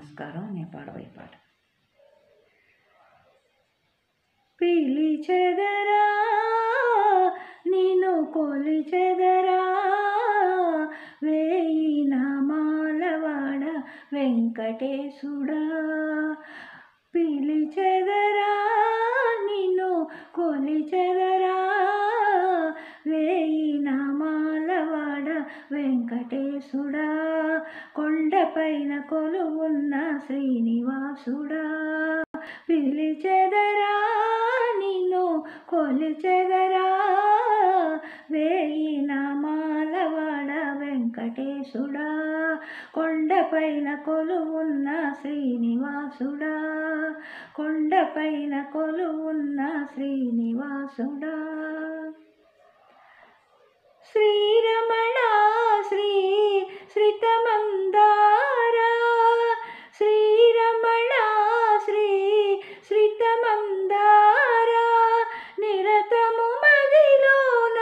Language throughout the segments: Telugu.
నమస్కారం. నేను పాడబోయే పాట. పిలిచెదరా నిన్ను కొలిచెదరా వేయి నామాలవాడ వెంకటేశుడా. పిలిచెదరా నిన్ను కొలిచెదరా వేయి నామాలవాడ వెంకటేశుడా. కొండపైన కొలువున్న శ్రీనివాసుడా. పిలిచెదరా నిన్ను కొలిచెదరా వేయి నామాలవాడ వెంకటేశుడా. కొండపైన కొలువున్న శ్రీనివాసుడా. కొండపైన కొలువున్న శ్రీనివాసుడా. శ్రీరమణ శ్రీ శ్రితమందారా శ్రీరమణ శ్రీ శ్రితమందారా నిరతము మదిలోన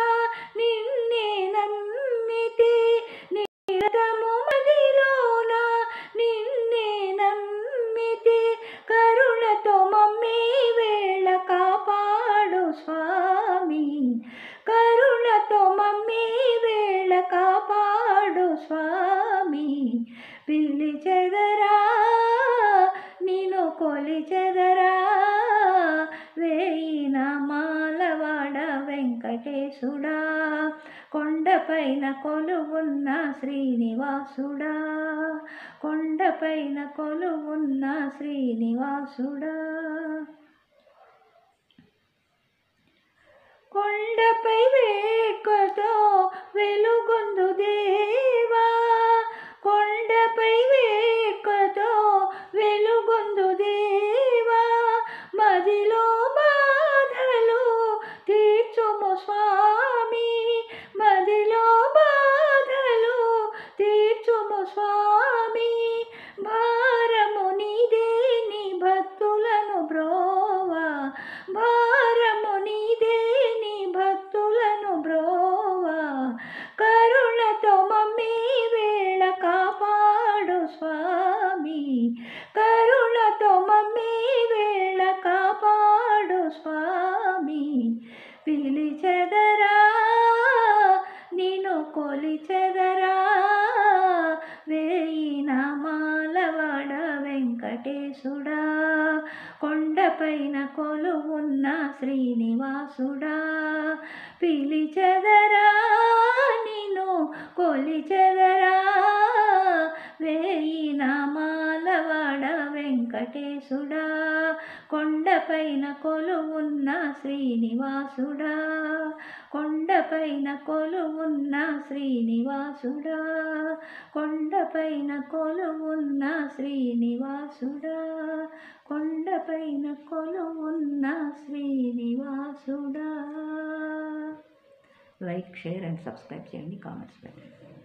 నిన్నే నమ్మితి నిరతము మదిలోన నిన్నే నమ్మితి కరుణతో మమ్మే వేళ కాపాడు స్వామి. కరుణతో మమ్మే వేళ కాపాడు స్వామి. పిలిచెదరా నిన్ను కొలిచెదరా వేయి నామాలవాడ వెంకటేశుడా. కొండపైన కొలువున్న శ్రీనివాసుడా. కొండపైన కొలువున్న శ్రీనివాసుడా. కొండపై వేట్కతో వెలుగొందు దేవా. కొండపై వేట్కతో వెలుగొందు దేవా. మదిలో బాధలు తీర్చుము స్వామి. మదిలో బాధలు తీర్చుము స్వామి. భారము నీదే నీ భక్తులను బ్రోవా. భారము నీదే నీ భక్తులను బ్రోవా. కరుణతో మమ్మే వేళ కాపాడు స్వామి. కరుణతో మమ్మే వేళ కాపాడు స్వామి. పిలిచెదరా నిన్ను కొలిచెదరా వేయి నామాలవాడ వెంకటేశుడా. కొండపైన కొలువున్న శ్రీనివాసుడా. పిలిచెదరా నిన్ను కొలిచెదరా వేయి నామాలవాడ వెంకటేశుడా. కొండపైన కొలువున్న శ్రీనివాసుడా. కొండపైన కొలువున్న శ్రీనివాసుడా. కొండపైన కొలువున్న శ్రీనివాసుడా. కొండపైన కొలువున్న శ్రీనివాసుడా. లైక్, షేర్ అండ్ సబ్స్క్రైబ్ చేయండి. కామెంట్స్ పెట్టండి.